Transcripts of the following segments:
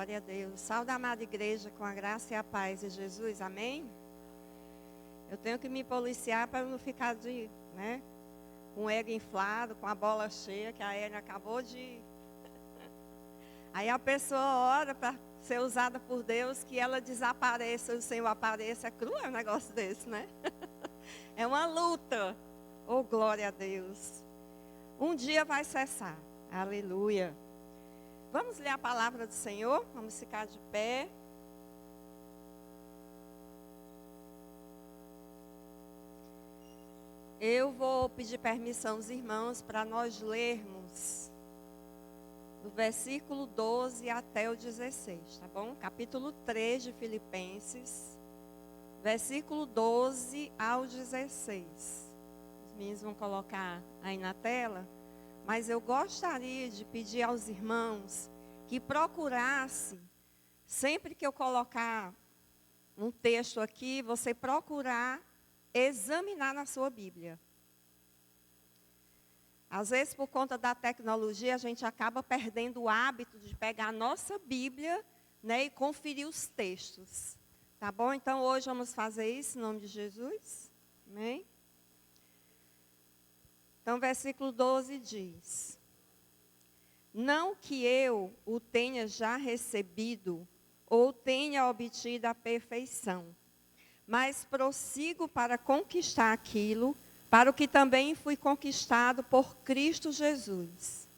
Glória a Deus. Salve a amada igreja com a graça e a paz de Jesus. Amém? Eu tenho que me policiar para não ficar com o ego inflado, com a bola cheia, que a Ellen acabou de... Aí a pessoa ora para ser usada por Deus, que ela desapareça, o Senhor apareça. É cruel um negócio desse, né? É uma luta. Oh, glória a Deus. Um dia vai cessar. Aleluia. Vamos ler a palavra do Senhor? Vamos ficar de pé. Eu vou pedir permissão aos irmãos para nós lermos do versículo 12 até o 16, tá bom? Capítulo 3 de Filipenses, versículo 12 ao 16. Os meninos vão colocar aí na tela. Mas eu gostaria de pedir aos irmãos que procurassem, sempre que eu colocar um texto aqui, você procurar examinar na sua Bíblia. Às vezes, por conta da tecnologia, a gente acaba perdendo o hábito de pegar a nossa Bíblia, e conferir os textos. Tá bom? Então, hoje vamos fazer isso em nome de Jesus. Amém? Então, versículo 12 diz: Não que eu o tenha já recebido ou tenha obtido a perfeição, mas prossigo para conquistar aquilo, para o que também fui conquistado por Cristo Jesus.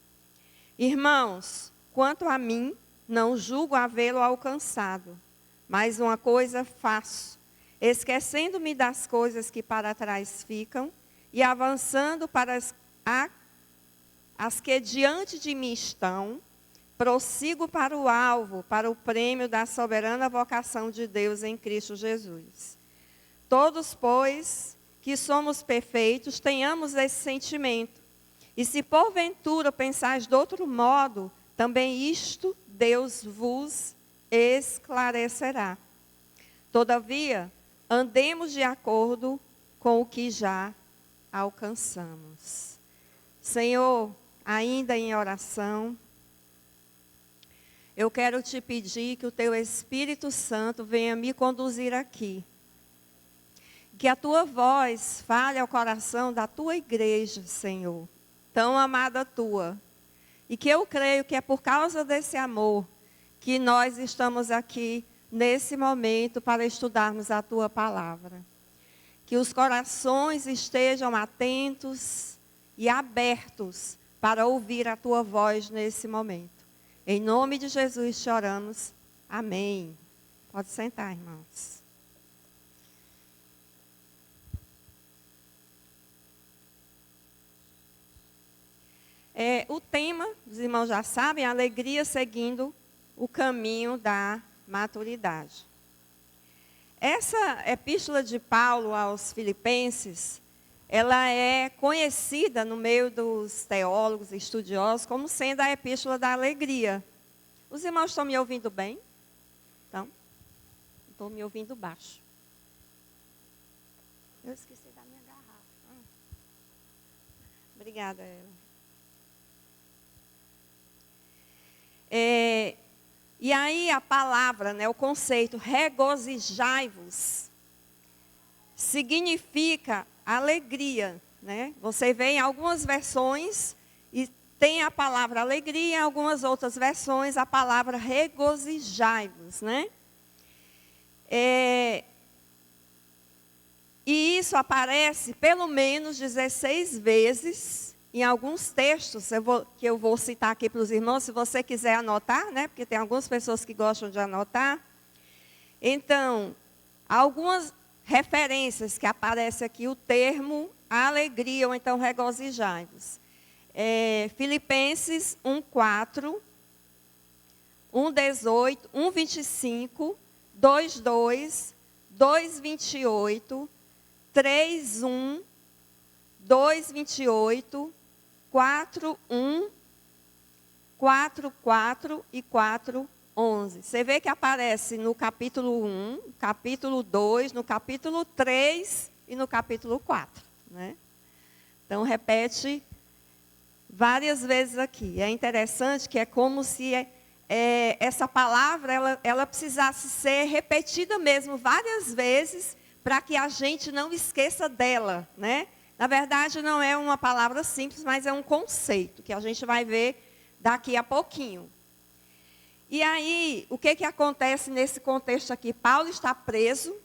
Irmãos, quanto a mim, não julgo havê-lo alcançado, mas uma coisa faço, esquecendo-me das coisas que para trás ficam, e avançando para as que diante de mim estão, prossigo para o alvo, para o prêmio da soberana vocação de Deus em Cristo Jesus. Todos, pois, que somos perfeitos, tenhamos esse sentimento. E se porventura pensais de outro modo, também isto Deus vos esclarecerá. Todavia, andemos de acordo com o que já alcançamos. Senhor, ainda em oração, eu quero te pedir que o teu Espírito Santo venha me conduzir aqui. Que a tua voz fale ao coração da tua igreja, Senhor, tão amada tua. E que eu creio que é por causa desse amor que nós estamos aqui nesse momento para estudarmos a tua palavra. Que os corações estejam atentos e abertos para ouvir a tua voz nesse momento. Em nome de Jesus te oramos. Amém. Pode sentar, irmãos. O tema, os irmãos já sabem, é alegria seguindo o caminho da maturidade. Essa epístola de Paulo aos Filipenses, ela é conhecida no meio dos teólogos e estudiosos como sendo a epístola da alegria. Os irmãos estão me ouvindo bem? Então, estou me ouvindo baixo. Eu esqueci da minha garrafa. Obrigada, Ela. E aí a palavra, o conceito regozijai-vos, significa alegria, Você vê em algumas versões e tem a palavra alegria, em algumas outras versões a palavra regozijai-vos, E isso aparece pelo menos 16 vezes em alguns textos, que eu vou citar aqui para os irmãos, se você quiser anotar, porque tem algumas pessoas que gostam de anotar. Então, algumas referências que aparece aqui, o termo alegria, ou então regozijai-vos. Filipenses 1:4, 1:18, 1:25, 2:2, 2:28, 3:1, 2:28, 4:1, 4:4 e 4:11. Você vê que aparece no capítulo 1, capítulo 2, no capítulo 3 e no capítulo 4. Então, repete várias vezes aqui. É interessante que é como se essa palavra, ela precisasse ser repetida mesmo várias vezes, para que a gente não esqueça dela, né? Na verdade, não é uma palavra simples, mas é um conceito, que a gente vai ver daqui a pouquinho. E aí, o que acontece nesse contexto aqui? Paulo está preso,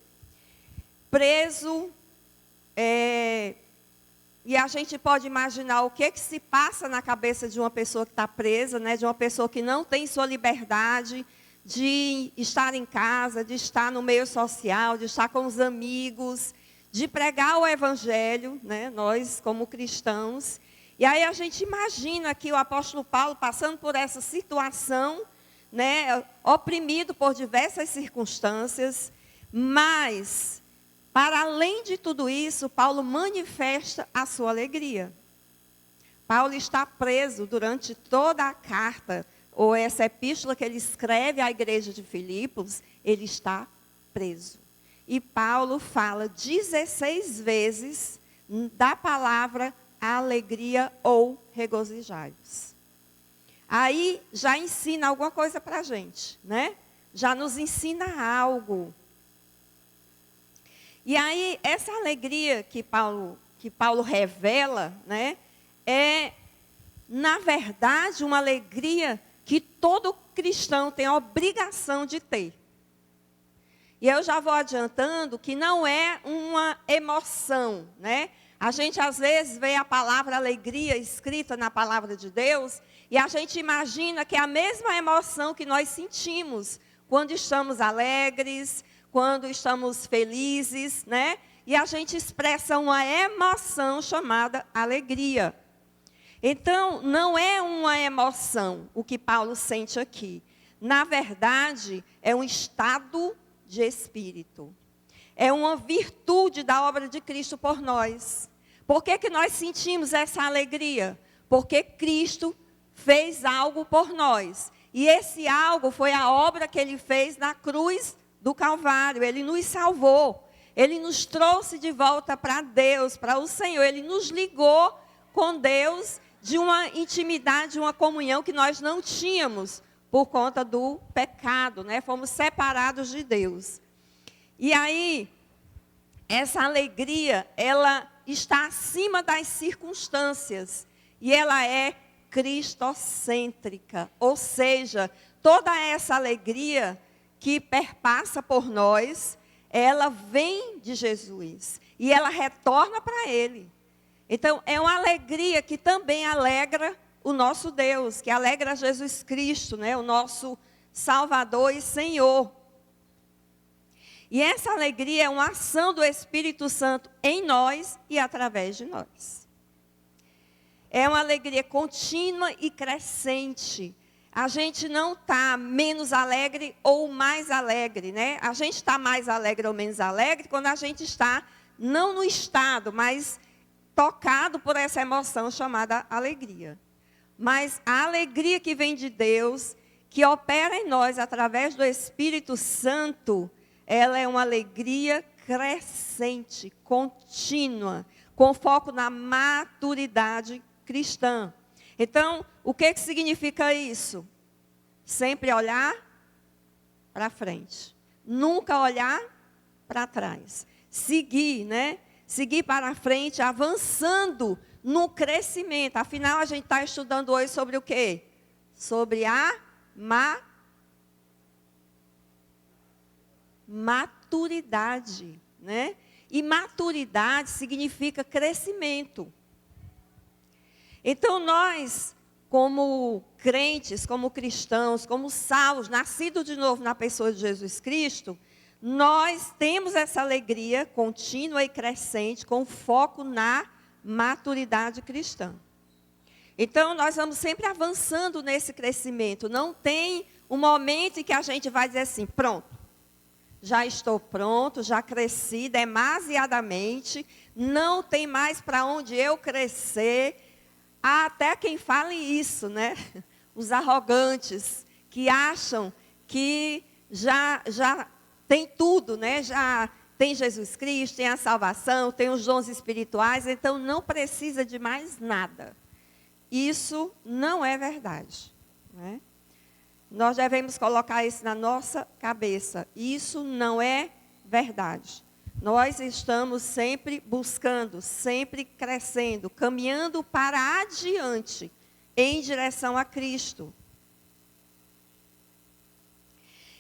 e a gente pode imaginar o que se passa na cabeça de uma pessoa que está presa, né? De uma pessoa que não tem sua liberdade de estar em casa, de estar no meio social, de estar com os amigos, de pregar o evangelho, né? Nós como cristãos. E aí a gente imagina aqui o apóstolo Paulo passando por essa situação, né? Oprimido por diversas circunstâncias, mas, para além de tudo isso, Paulo manifesta a sua alegria. Paulo está preso durante toda a carta, ou essa epístola que ele escreve à igreja de Filipos, ele está preso. E Paulo fala 16 vezes da palavra alegria ou regozijai-vos. Aí já ensina alguma coisa para a gente, né? Já nos ensina algo. E aí, essa alegria que Paulo revela, né? É, na verdade, uma alegria que todo cristão tem a obrigação de ter. E eu já vou adiantando que não é uma emoção, né? A gente às vezes vê a palavra alegria escrita na palavra de Deus e a gente imagina que é a mesma emoção que nós sentimos quando estamos alegres, quando estamos felizes, né? E a gente expressa uma emoção chamada alegria. Então, não é uma emoção o que Paulo sente aqui. Na verdade, é um estado de espírito. É uma virtude da obra de Cristo por nós. Por que nós sentimos essa alegria? Porque Cristo fez algo por nós. E esse algo foi a obra que Ele fez na cruz do Calvário. Ele nos salvou. Ele nos trouxe de volta para Deus, para o Senhor. Ele nos ligou com Deus de uma intimidade, uma comunhão que nós não tínhamos por conta do pecado, né? Fomos separados de Deus. E aí, essa alegria, ela está acima das circunstâncias. E ela é cristocêntrica. Ou seja, toda essa alegria que perpassa por nós, ela vem de Jesus. E ela retorna para Ele. Então, é uma alegria que também alegra o nosso Deus, que alegra Jesus Cristo, né? O nosso Salvador e Senhor. E essa alegria é uma ação do Espírito Santo em nós e através de nós. É uma alegria contínua e crescente. A gente não está menos alegre ou mais alegre, né? A gente está mais alegre ou menos alegre quando a gente está, não no estado, mas tocado por essa emoção chamada alegria. Mas a alegria que vem de Deus, que opera em nós através do Espírito Santo, ela é uma alegria crescente, contínua, com foco na maturidade cristã. Então, o que significa isso? Sempre olhar para frente. Nunca olhar para trás. Seguir, né? Seguir para frente, avançando no crescimento. Afinal, a gente está estudando hoje sobre o quê? Sobre a maturidade, né? E maturidade significa crescimento. Então, nós, como crentes, como cristãos, como salvos, nascidos de novo na pessoa de Jesus Cristo, nós temos essa alegria contínua e crescente com foco na maturidade cristã. Então, nós vamos sempre avançando nesse crescimento. Não tem um momento em que a gente vai dizer assim, pronto, já estou pronto, já cresci demasiadamente, não tem mais para onde eu crescer. Há até quem fale isso, né? Os arrogantes, que acham que já tem tudo, né? Já tem Jesus Cristo, tem a salvação, tem os dons espirituais, então não precisa de mais nada. Isso não é verdade, né? nós devemos colocar isso na nossa cabeça. Isso não é verdade. Nós estamos sempre buscando, sempre crescendo, caminhando para adiante, em direção a Cristo.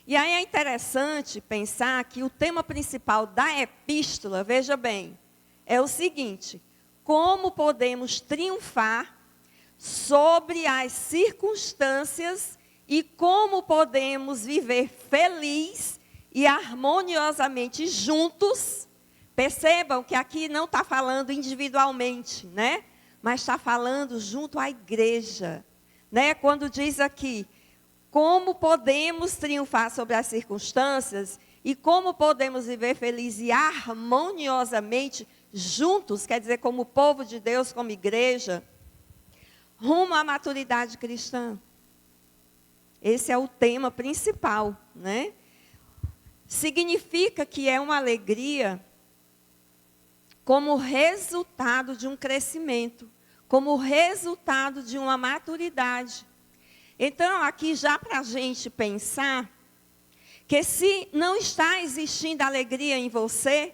E aí é interessante pensar que o tema principal da epístola, veja bem, é o seguinte: como podemos triunfar sobre as circunstâncias e como podemos viver feliz e harmoniosamente juntos. Percebam que aqui não está falando individualmente, né? Mas está falando junto à igreja, né? Quando diz aqui, como podemos triunfar sobre as circunstâncias e como podemos viver feliz e harmoniosamente juntos, quer dizer, como povo de Deus, como igreja, rumo à maturidade cristã. Esse é o tema principal, né? Significa que é uma alegria como resultado de um crescimento, como resultado de uma maturidade. Então, aqui já para a gente pensar, que se não está existindo alegria em você,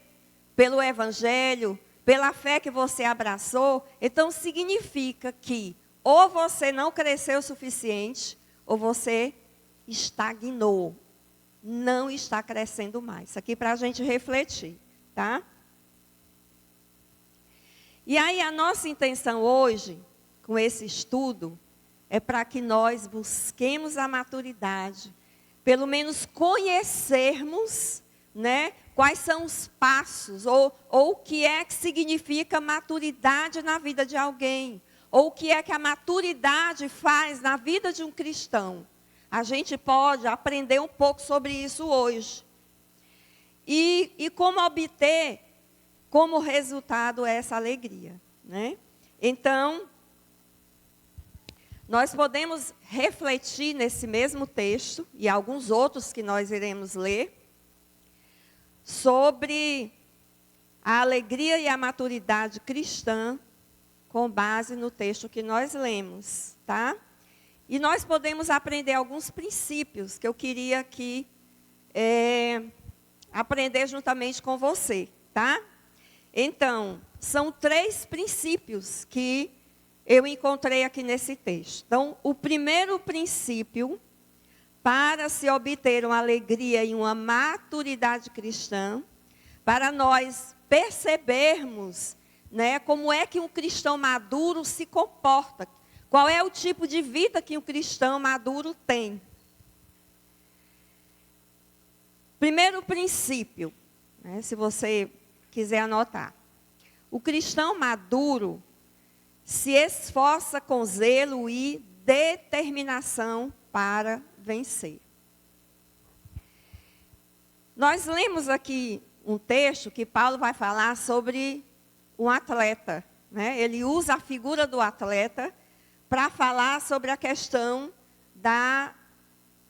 pelo Evangelho, pela fé que você abraçou, então significa que ou você não cresceu o suficiente, ou você estagnou, não está crescendo mais. Isso aqui para a gente refletir, tá? E aí a nossa intenção hoje, com esse estudo, é para que nós busquemos a maturidade, pelo menos conhecermos, né, quais são os passos, ou o que é que significa maturidade na vida de alguém, ou o que é que a maturidade faz na vida de um cristão. A gente pode aprender um pouco sobre isso hoje. E como obter, como resultado, essa alegria, né? Então, nós podemos refletir nesse mesmo texto, e alguns outros que nós iremos ler, sobre a alegria e a maturidade cristã, com base no texto que nós lemos, tá? E nós podemos aprender alguns princípios que eu queria aqui aprender juntamente com você, tá? Então, são 3 princípios que eu encontrei aqui nesse texto. Então, o primeiro princípio, para se obter uma alegria e uma maturidade cristã, para nós percebermos, né, como é que um cristão maduro se comporta, qual é o tipo de vida que um cristão maduro tem. Primeiro princípio, né, se você quiser anotar. O cristão maduro se esforça com zelo e determinação para vencer. Nós lemos aqui um texto que Paulo vai falar sobre um atleta, né? Ele usa a figura do atleta para falar sobre a questão da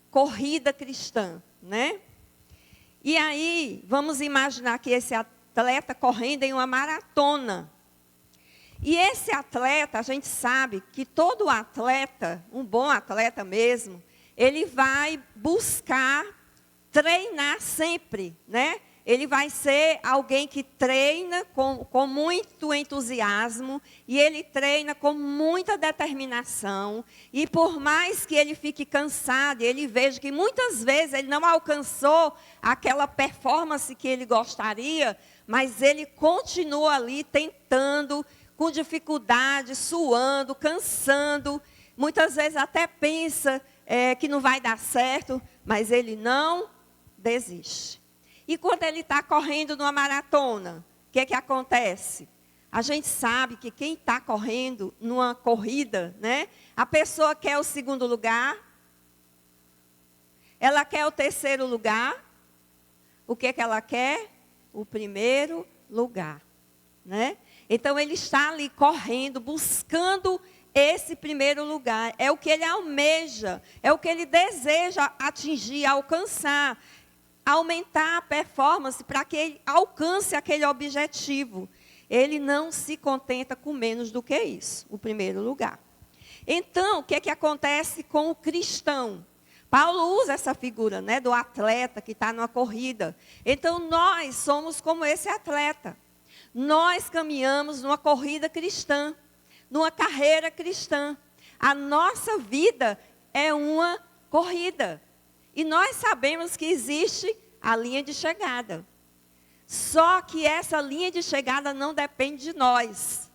corrida cristã, né? E aí, vamos imaginar que esse atleta correndo em uma maratona. E esse atleta, a gente sabe que todo atleta, um bom atleta mesmo, ele vai buscar treinar sempre, né? Ele vai ser alguém que treina com muito entusiasmo, e ele treina com muita determinação, e por mais que ele fique cansado, ele veja que muitas vezes ele não alcançou aquela performance que ele gostaria, mas ele continua ali tentando, com dificuldade, suando, cansando, muitas vezes até pensa que não vai dar certo, mas ele não desiste. E quando ele está correndo numa maratona, o que acontece? A gente sabe que quem está correndo numa corrida, né? A pessoa quer o 2º lugar, ela quer o 3º lugar, o que ela quer? O 1º lugar, né? Então ele está ali correndo, buscando esse 1º lugar. É o que ele almeja, é o que ele deseja atingir, alcançar. Aumentar a performance para que ele alcance aquele objetivo. Ele não se contenta com menos do que isso, o 1º lugar. Então, o que acontece com o cristão? Paulo usa essa figura, né, do atleta que está numa corrida. Então, nós somos como esse atleta. Nós caminhamos numa corrida cristã, numa carreira cristã. A nossa vida é uma corrida. E nós sabemos que existe a linha de chegada. Só que essa linha de chegada não depende de nós.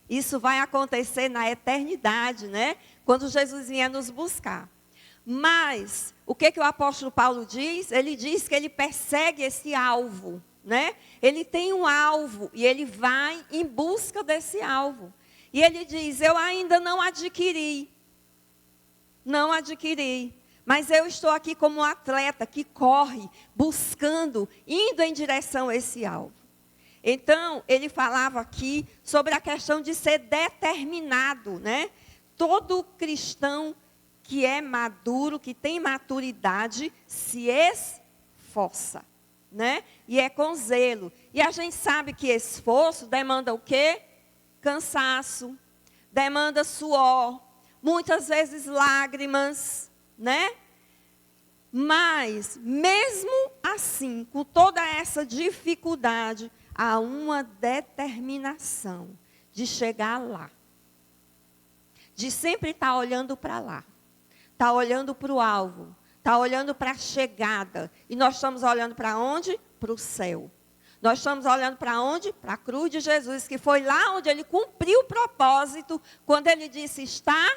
Isso vai acontecer na eternidade, né? Quando Jesus vier nos buscar. Mas, o que o apóstolo Paulo diz? Ele diz que ele persegue esse alvo, né? Ele tem um alvo e ele vai em busca desse alvo. E ele diz, eu ainda não adquiri. Não adquiri. Mas eu estou aqui como um atleta que corre, buscando, indo em direção a esse alvo. Então, ele falava aqui sobre a questão de ser determinado, né? Todo cristão que é maduro, que tem maturidade, se esforça, né? E é com zelo. E a gente sabe que esforço demanda o quê? Cansaço, demanda suor, muitas vezes lágrimas, né? Mas, mesmo assim, com toda essa dificuldade, há uma determinação de chegar lá. De sempre estar olhando para lá. Está olhando para o alvo. Está olhando para a chegada. E nós estamos olhando para onde? Para o céu. Nós estamos olhando para onde? Para a cruz de Jesus, que foi lá onde ele cumpriu o propósito, quando ele disse, está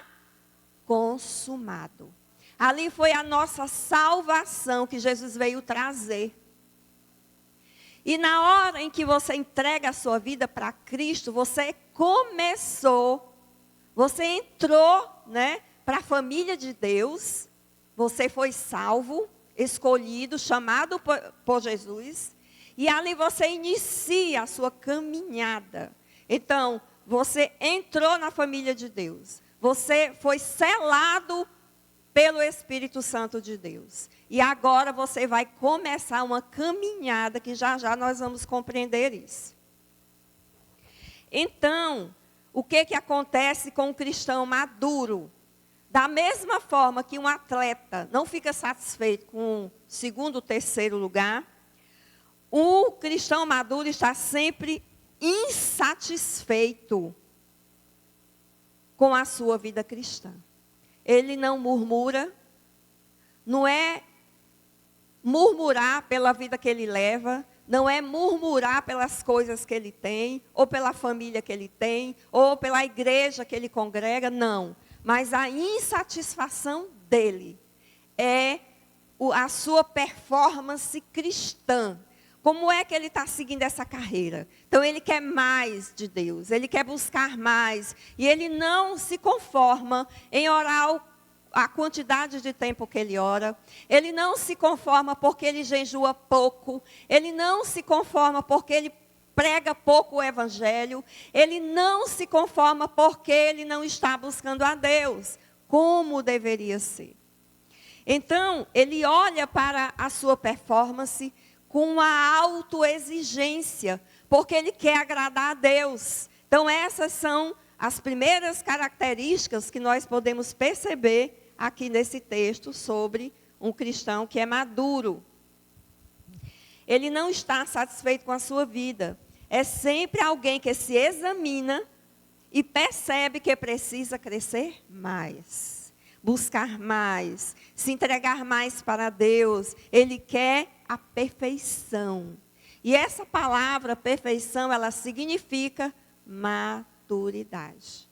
consumado. Ali foi a nossa salvação que Jesus veio trazer. E na hora em que você entrega a sua vida para Cristo, você começou, você entrou, né, para a família de Deus, você foi salvo, escolhido, chamado por Jesus, e ali você inicia a sua caminhada. Então, você entrou na família de Deus, você foi selado pelo Espírito Santo de Deus. E agora você vai começar uma caminhada que já já nós vamos compreender isso. Então, o que acontece com um cristão maduro? Da mesma forma que um atleta não fica satisfeito com o segundo, terceiro lugar, o cristão maduro está sempre insatisfeito com a sua vida cristã. Ele não murmura, não é murmurar pela vida que ele leva, não é murmurar pelas coisas que ele tem, ou pela família que ele tem, ou pela igreja que ele congrega, não. Mas a insatisfação dele é a sua performance cristã. Como é que ele está seguindo essa carreira? Então, ele quer mais de Deus, ele quer buscar mais. E ele não se conforma em orar a quantidade de tempo que ele ora. Ele não se conforma porque ele jejua pouco. Ele não se conforma porque ele prega pouco o evangelho. Ele não se conforma porque ele não está buscando a Deus, como deveria ser. Então, ele olha para a sua performance com uma autoexigência, porque ele quer agradar a Deus. Então, essas são as primeiras características que nós podemos perceber aqui nesse texto sobre um cristão que é maduro. Ele não está satisfeito com a sua vida. É sempre alguém que se examina e percebe que precisa crescer mais, buscar mais, se entregar mais para Deus. Ele quer a perfeição. E essa palavra perfeição, ela significa maturidade.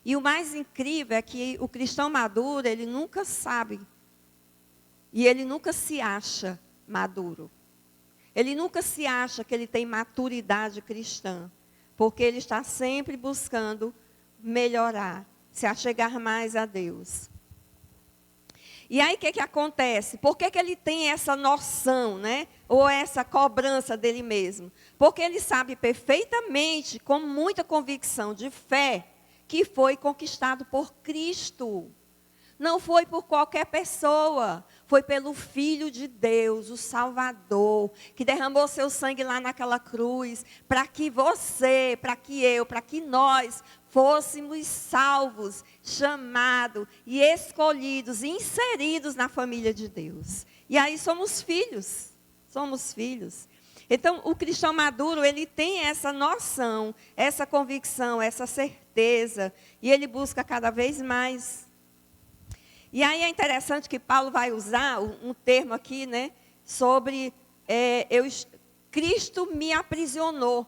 E o mais incrível é que o cristão maduro, ele nunca sabe. E ele nunca se acha maduro. Ele nunca se acha que ele tem maturidade cristã. Porque ele está sempre buscando melhorar, se achegar mais a Deus. E aí, o que acontece? Por que ele tem essa noção, né? Ou essa cobrança dele mesmo? Porque ele sabe perfeitamente, com muita convicção de fé, que foi conquistado por Cristo. Não foi por qualquer pessoa. Foi pelo Filho de Deus, o Salvador, que derramou seu sangue lá naquela cruz, para que você, para que eu, para que nós fôssemos salvos, chamados e escolhidos, inseridos na família de Deus. E aí somos filhos. Então, o cristão maduro, ele tem essa noção, essa convicção, essa certeza, e ele busca cada vez mais. E aí é interessante que Paulo vai usar um termo aqui, né, sobre Cristo me aprisionou.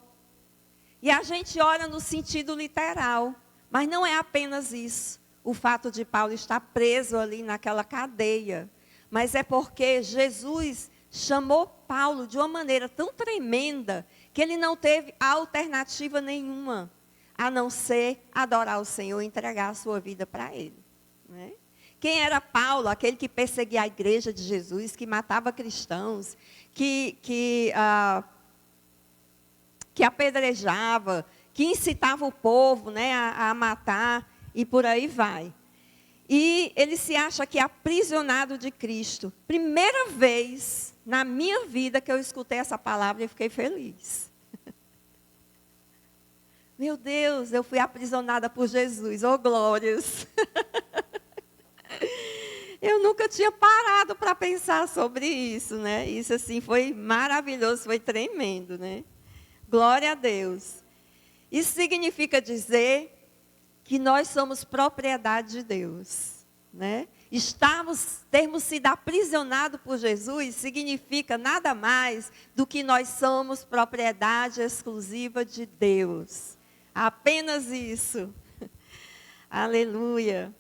E a gente olha no sentido literal, mas não é apenas isso, o fato de Paulo estar preso ali naquela cadeia, mas é porque Jesus chamou Paulo de uma maneira tão tremenda que ele não teve alternativa nenhuma, a não ser adorar o Senhor e entregar a sua vida para Ele, né? Quem era Paulo? Aquele que perseguia a igreja de Jesus, que matava cristãos, que apedrejava, que incitava o povo, né, a matar e por aí vai. E ele se acha que é aprisionado de Cristo. Primeira vez na minha vida que eu escutei essa palavra e fiquei feliz. Meu Deus, eu fui aprisionada por Jesus, oh glórias. Eu nunca tinha parado para pensar sobre isso, né? Isso assim foi maravilhoso, foi tremendo, né? Glória a Deus. Isso significa dizer que nós somos propriedade de Deus, né? Termos sido aprisionados por Jesus significa nada mais do que nós somos propriedade exclusiva de Deus. Apenas isso. Aleluia.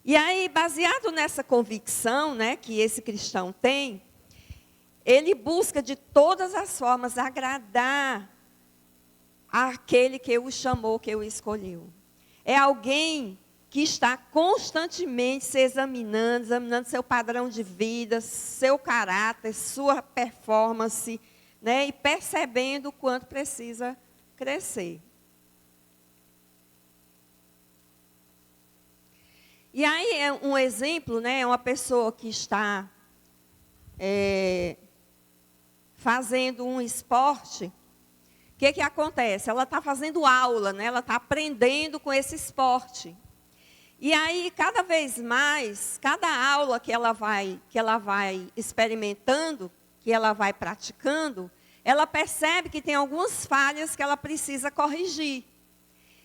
E aí, baseado nessa convicção, né, que esse cristão tem, ele busca de todas as formas agradar àquele que o chamou, que o escolheu. É alguém que está constantemente se examinando seu padrão de vida, seu caráter, sua performance, né, e percebendo o quanto precisa crescer. E aí, um exemplo, né, é uma pessoa que está fazendo um esporte. O que acontece? Ela está fazendo aula, né, ela está aprendendo com esse esporte. E aí, cada vez mais, cada aula que ela vai experimentando, que ela vai praticando, ela percebe que tem algumas falhas que ela precisa corrigir.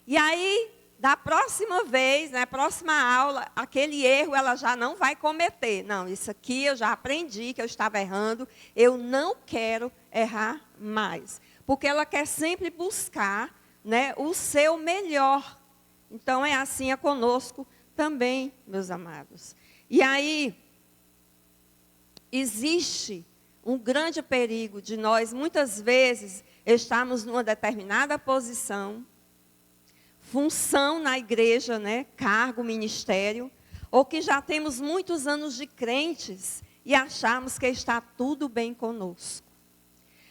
E aí, da próxima vez, na próxima aula, aquele erro ela já não vai cometer. Não, isso aqui eu já aprendi que eu estava errando, eu não quero errar mais. Porque ela quer sempre buscar, né, o seu melhor. Então, é assim conosco também, meus amados. E aí, existe um grande perigo de nós, muitas vezes, estarmos numa determinada posição, função na igreja, né, cargo, ministério, ou que já temos muitos anos de crentes e achamos que está tudo bem conosco.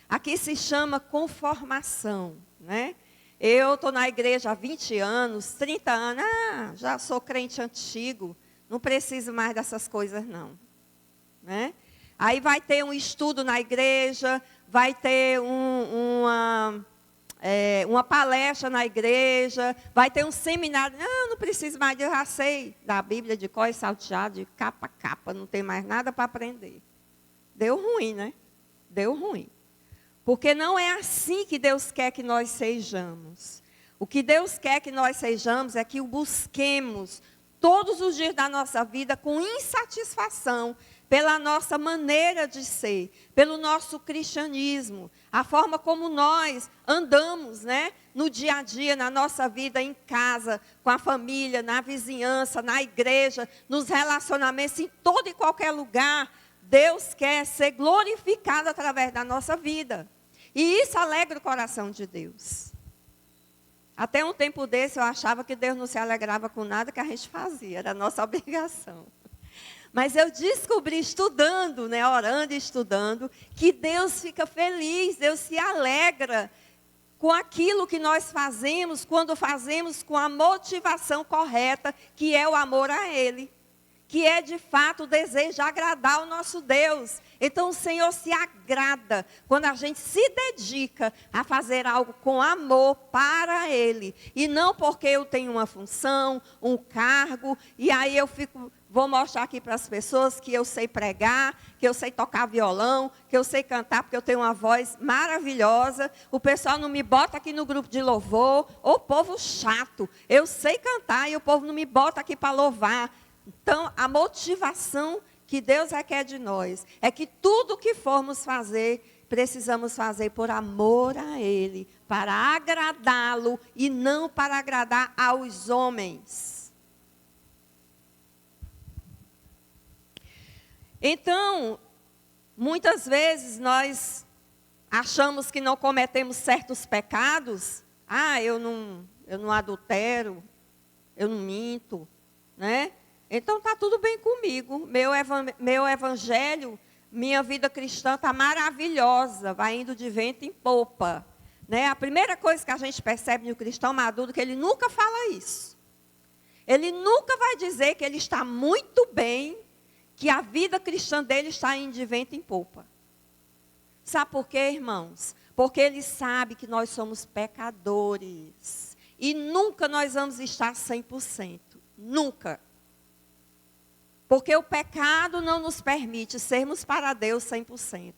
Aqui se chama conformação, né? Eu estou na igreja há 20 anos, 30 anos, já sou crente antigo, não preciso mais dessas coisas não, né? Aí vai ter um estudo na igreja, vai ter uma palestra na igreja, vai ter um seminário. Não preciso mais, eu já sei da Bíblia de cor e salteado, de capa a capa, não tem mais nada para aprender. Deu ruim, né? Deu ruim. Porque não é assim que Deus quer que nós sejamos. O que Deus quer que nós sejamos é que o busquemos todos os dias da nossa vida com insatisfação pela nossa maneira de ser, pelo nosso cristianismo, a forma como nós andamos, né, no dia a dia, na nossa vida, em casa, com a família, na vizinhança, na igreja, nos relacionamentos, em todo e qualquer lugar. Deus quer ser glorificado através da nossa vida. E isso alegra o coração de Deus. Até um tempo desse eu achava que Deus não se alegrava com nada que a gente fazia, era a nossa obrigação. Mas eu descobri estudando, né, orando e estudando, que Deus fica feliz, Deus se alegra com aquilo que nós fazemos, quando fazemos com a motivação correta, que é o amor a Ele. que é de fato o desejo de agradar o nosso Deus. Então o Senhor se agrada quando a gente se dedica a fazer algo com amor para Ele. E não porque eu tenho uma função, um cargo, e aí vou mostrar aqui para as pessoas que eu sei pregar, que eu sei tocar violão, que eu sei cantar, porque eu tenho uma voz maravilhosa. O pessoal não me bota aqui no grupo de louvor. Ô povo chato, eu sei cantar e o povo não me bota aqui para louvar. Então, a motivação que Deus requer de nós é que tudo que formos fazer, precisamos fazer por amor a Ele, para agradá-lo e não para agradar aos homens. Então, muitas vezes nós achamos que não cometemos certos pecados. Eu não adultero, eu não minto, né? Então está tudo bem comigo. Meu evangelho, minha vida cristã está maravilhosa, vai indo de vento em popa. Né? A primeira coisa que a gente percebe no cristão maduro é que ele nunca fala isso. Ele nunca vai dizer que ele está muito bem, que a vida cristã dele está indo de vento em popa. Sabe por quê, irmãos? Porque ele sabe que nós somos pecadores. E nunca nós vamos estar 100%. Nunca. Porque o pecado não nos permite sermos para Deus 100%.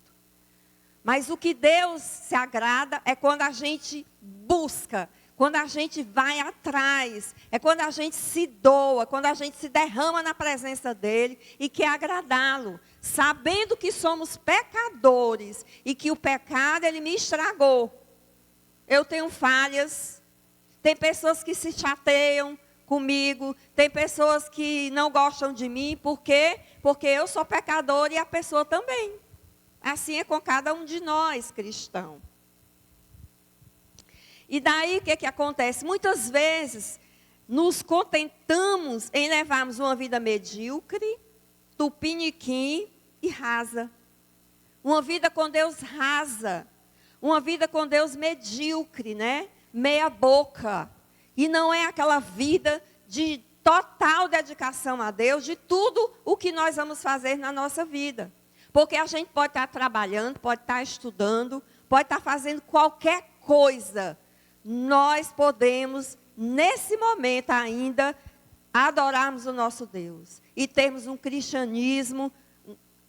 Mas o que Deus se agrada é quando a gente busca, quando a gente vai atrás, é quando a gente se doa, quando a gente se derrama na presença dEle e quer agradá-lo. Sabendo que somos pecadores e que o pecado, ele me estragou. Eu tenho falhas, tem pessoas que se chateiam comigo, tem pessoas que não gostam de mim, por quê? Porque eu sou pecador e a pessoa também. Assim é com cada um de nós, cristão. E daí o que acontece? Muitas vezes nos contentamos em levarmos uma vida medíocre, tupiniquim e rasa. Uma vida com Deus rasa, uma vida com Deus medíocre, né? Meia boca. E não é aquela vida de total dedicação a Deus, de tudo o que nós vamos fazer na nossa vida. Porque a gente pode estar trabalhando, pode estar estudando, pode estar fazendo qualquer coisa. Nós podemos, nesse momento ainda, adorarmos o nosso Deus. E termos um cristianismo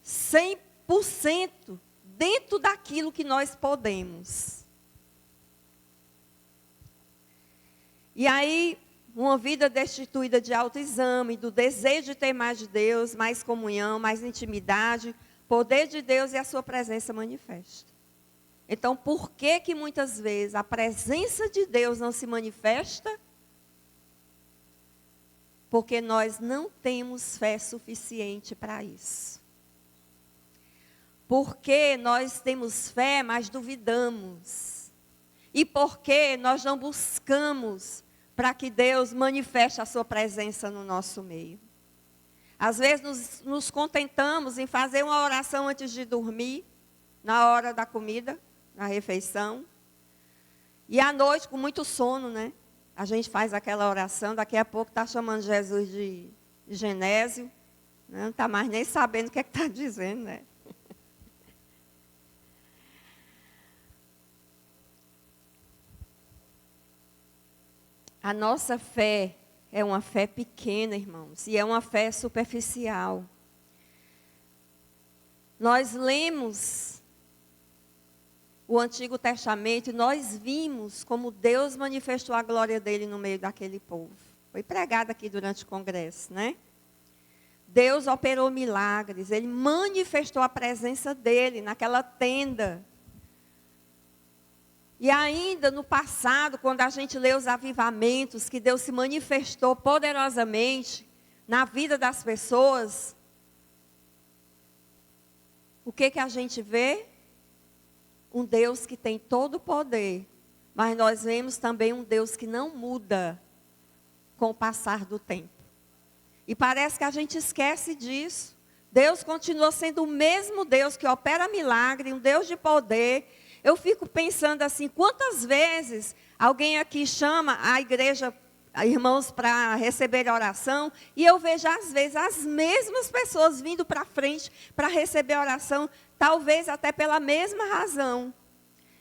100% dentro daquilo que nós podemos. E aí, uma vida destituída de autoexame, do desejo de ter mais de Deus, mais comunhão, mais intimidade, poder de Deus e a sua presença manifesta. Então, por que muitas vezes a presença de Deus não se manifesta? Porque nós não temos fé suficiente para isso. Porque nós temos fé, mas duvidamos. E porque nós não buscamos para que Deus manifeste a sua presença no nosso meio. Às vezes nos contentamos em fazer uma oração antes de dormir, na hora da comida, na refeição. E à noite, com muito sono, né? A gente faz aquela oração, daqui a pouco está chamando Jesus de Genésio. Né? Não está mais nem sabendo o que está dizendo, né? A nossa fé é uma fé pequena, irmãos, e é uma fé superficial. Nós lemos o Antigo Testamento e nós vimos como Deus manifestou a glória dele no meio daquele povo. Foi pregado aqui durante o congresso, né? Deus operou milagres, ele manifestou a presença dele naquela tenda. E ainda no passado, quando a gente lê os avivamentos, que Deus se manifestou poderosamente na vida das pessoas, o que a gente vê? Um Deus que tem todo o poder, mas nós vemos também um Deus que não muda com o passar do tempo. E parece que a gente esquece disso. Deus continua sendo o mesmo Deus que opera milagre, um Deus de poder. Eu fico pensando assim, quantas vezes alguém aqui chama a igreja irmãos para receber oração, e eu vejo às vezes as mesmas pessoas vindo para frente para receber oração, talvez até pela mesma razão.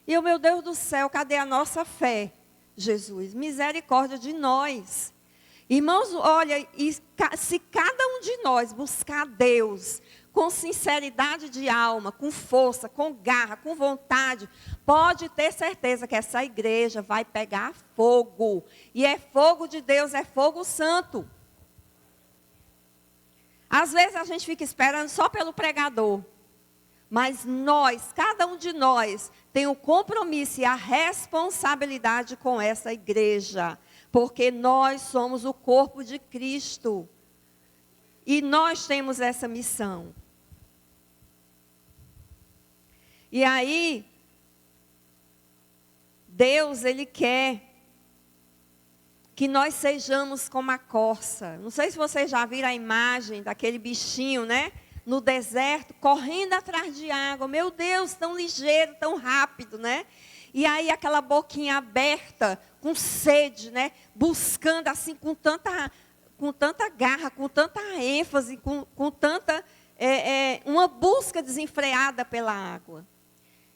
E eu, meu Deus do céu, cadê a nossa fé? Jesus, misericórdia de nós. Irmãos, olha, se cada um de nós buscar Deus com sinceridade de alma, com força, com garra, com vontade, pode ter certeza que essa igreja vai pegar fogo. E é fogo de Deus, é fogo santo. Às vezes a gente fica esperando só pelo pregador. Mas nós, cada um de nós, tem o compromisso e a responsabilidade com essa igreja. Porque nós somos o corpo de Cristo. E nós temos essa missão. E aí, Deus, Ele quer que nós sejamos como a corça. Não sei se vocês já viram a imagem daquele bichinho, né? No deserto, correndo atrás de água. Meu Deus, tão ligeiro, tão rápido, né? E aí aquela boquinha aberta, com sede, né? Buscando assim com tanta garra, com tanta ênfase, com tanta uma busca desenfreada pela água.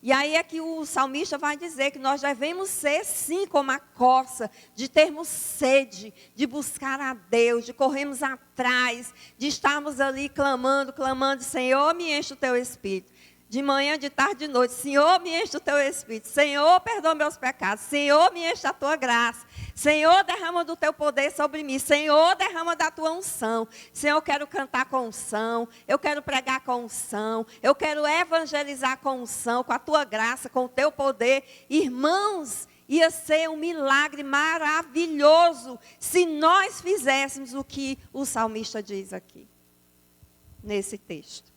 E aí é que o salmista vai dizer que nós devemos ser sim como a corça, de termos sede, de buscar a Deus, de corrermos atrás, de estarmos ali clamando, Senhor, me enche o teu Espírito. De manhã, de tarde, de noite, Senhor, me enche o teu Espírito. Senhor, perdoa meus pecados. Senhor, me enche da tua graça. Senhor, derrama do teu poder sobre mim. Senhor, derrama da tua unção. Senhor, eu quero cantar com unção. Eu quero pregar com unção. Eu quero evangelizar com unção, com a tua graça, com o teu poder. Irmãos, ia ser um milagre maravilhoso se nós fizéssemos o que o salmista diz aqui, nesse texto.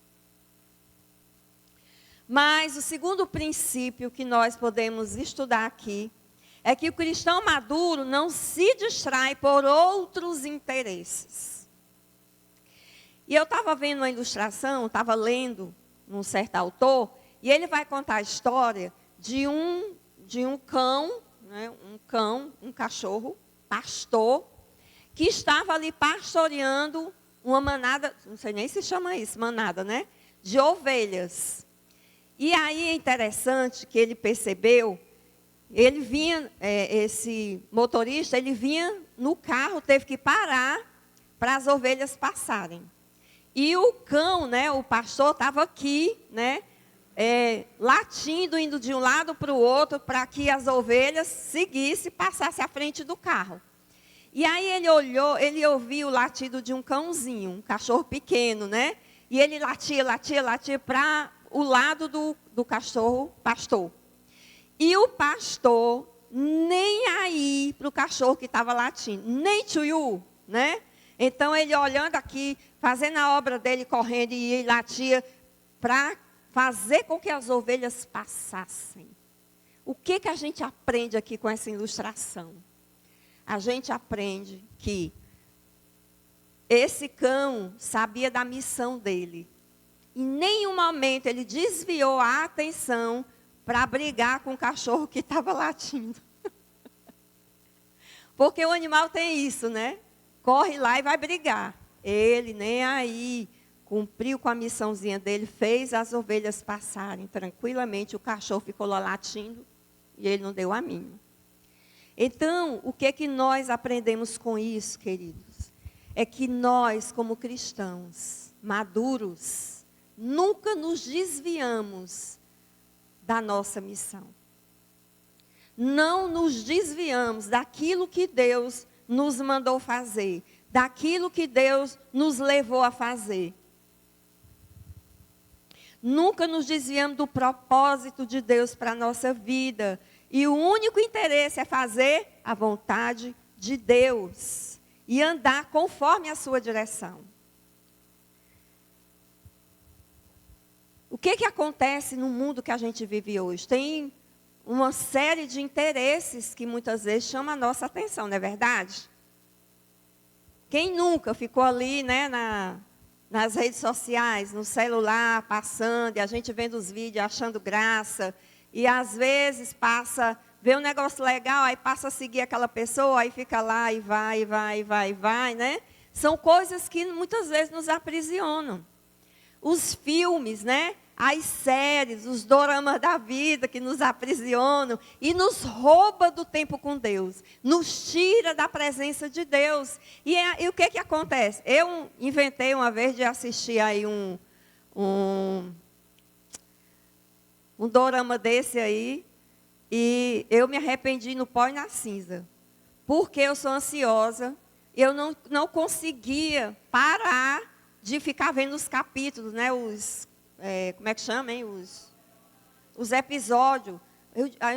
Mas o segundo princípio que nós podemos estudar aqui é que o cristão maduro não se distrai por outros interesses. E eu estava vendo uma ilustração, estava lendo um certo autor, e ele vai contar a história de um cão, né, um cachorro, pastor, que estava ali pastoreando uma manada, não sei nem se chama isso, manada, né? De ovelhas. E aí é interessante que ele percebeu, ele vinha, esse motorista, ele vinha no carro, teve que parar para as ovelhas passarem. E o cão, né, o pastor, estava aqui, né, latindo, indo de um lado para o outro, para que as ovelhas seguissem, passassem à frente do carro. E aí ele ouviu o latido de um cãozinho, um cachorro pequeno, né? E ele latia para o lado do cachorro pastor. E o pastor, nem aí para o cachorro que estava latindo, nem tchuiu, né? Então ele olhando aqui, fazendo a obra dele, correndo e ele latia para fazer com que as ovelhas passassem. O que a gente aprende aqui com essa ilustração? A gente aprende que esse cão sabia da missão dele. Em nenhum momento ele desviou a atenção para brigar com o cachorro que estava latindo. Porque o animal tem isso, né? Corre lá e vai brigar. Ele nem aí, cumpriu com a missãozinha dele, fez as ovelhas passarem tranquilamente, o cachorro ficou lá latindo e ele não deu a mínima. Então, o que nós aprendemos com isso, queridos? É que nós, como cristãos maduros, nunca nos desviamos da nossa missão. Não nos desviamos daquilo que Deus nos mandou fazer, daquilo que Deus nos levou a fazer. Nunca nos desviamos do propósito de Deus para a nossa vida. E o único interesse é fazer a vontade de Deus e andar conforme a sua direção. O que acontece no mundo que a gente vive hoje? Tem uma série de interesses que muitas vezes chamam a nossa atenção, não é verdade? Quem nunca ficou ali, né, nas redes sociais, no celular, passando, e a gente vendo os vídeos, achando graça, e às vezes passa vê um negócio legal, aí passa a seguir aquela pessoa, aí fica lá e vai, né? São coisas que muitas vezes nos aprisionam. Os filmes, né? As séries, os doramas da vida que nos aprisionam e nos rouba do tempo com Deus, nos tira da presença de Deus. E o que acontece? Eu inventei uma vez de assistir aí um dorama desse aí, e eu me arrependi no pó e na cinza, porque eu sou ansiosa, eu não conseguia parar de ficar vendo os capítulos, né? Como é que chama, hein? Os episódios.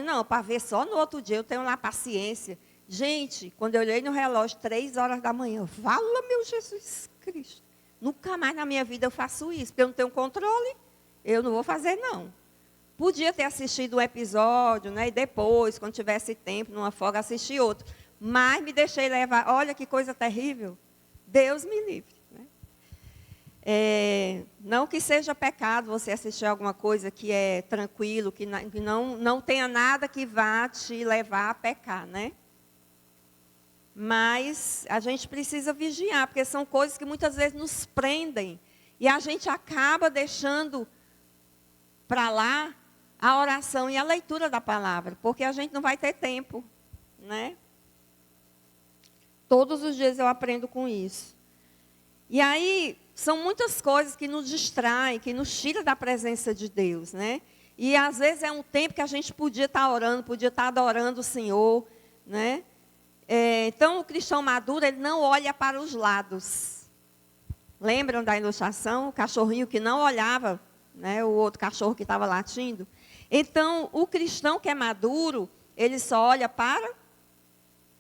Não, para ver só no outro dia, eu tenho lá paciência. Gente, quando eu olhei no relógio, 3 horas da manhã, fala, meu Jesus Cristo. Nunca mais na minha vida eu faço isso, porque eu não tenho controle. Eu não vou fazer, não. Podia ter assistido um episódio, né? E depois, quando tivesse tempo, numa folga, assistir outro. Mas me deixei levar. Olha que coisa terrível. Deus me livre. Não que seja pecado você assistir alguma coisa que é tranquilo, que não tenha nada que vá te levar a pecar, né? Mas a gente precisa vigiar, porque são coisas que muitas vezes nos prendem. E a gente acaba deixando para lá a oração e a leitura da palavra, porque a gente não vai ter tempo, né? Todos os dias eu aprendo com isso. E aí, são muitas coisas que nos distraem, que nos tiram da presença de Deus, né? E às vezes é um tempo que a gente podia estar orando, podia estar adorando o Senhor, né? Então, o cristão maduro, ele não olha para os lados. Lembram da ilustração? O cachorrinho que não olhava, né? O outro cachorro que estava latindo. Então, o cristão que é maduro, ele só olha para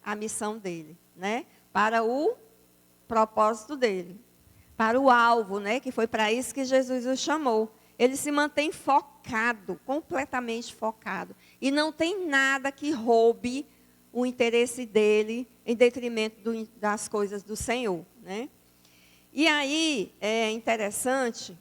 a missão dele, né? Para o propósito dele, para o alvo, né? Que foi para isso que Jesus o chamou. Ele se mantém focado, completamente focado. E não tem nada que roube o interesse dele em detrimento das coisas do Senhor, né? E aí, é interessante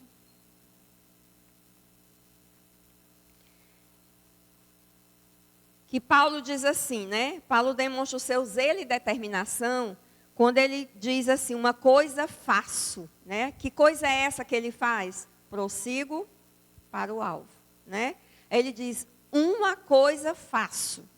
que Paulo diz assim, né? Paulo demonstra o seu zelo e determinação quando ele diz assim, uma coisa faço, né? Que coisa é essa que ele faz? Prossigo para o alvo, né? Ele diz, uma coisa faço.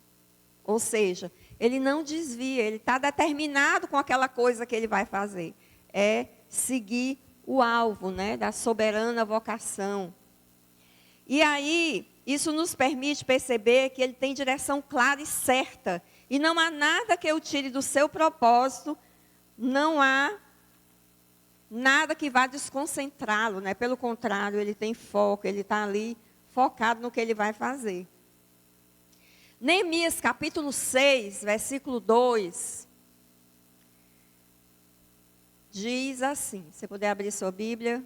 Ou seja, ele não desvia, ele está determinado com aquela coisa que ele vai fazer. É seguir o alvo, né? Da soberana vocação. E aí, isso nos permite perceber que ele tem direção clara e certa. E não há nada que o tire do seu propósito, não há nada que vá desconcentrá-lo, né? Pelo contrário, ele tem foco, ele está ali focado no que ele vai fazer. Neemias capítulo 6, versículo 2, diz assim, se você puder abrir sua Bíblia.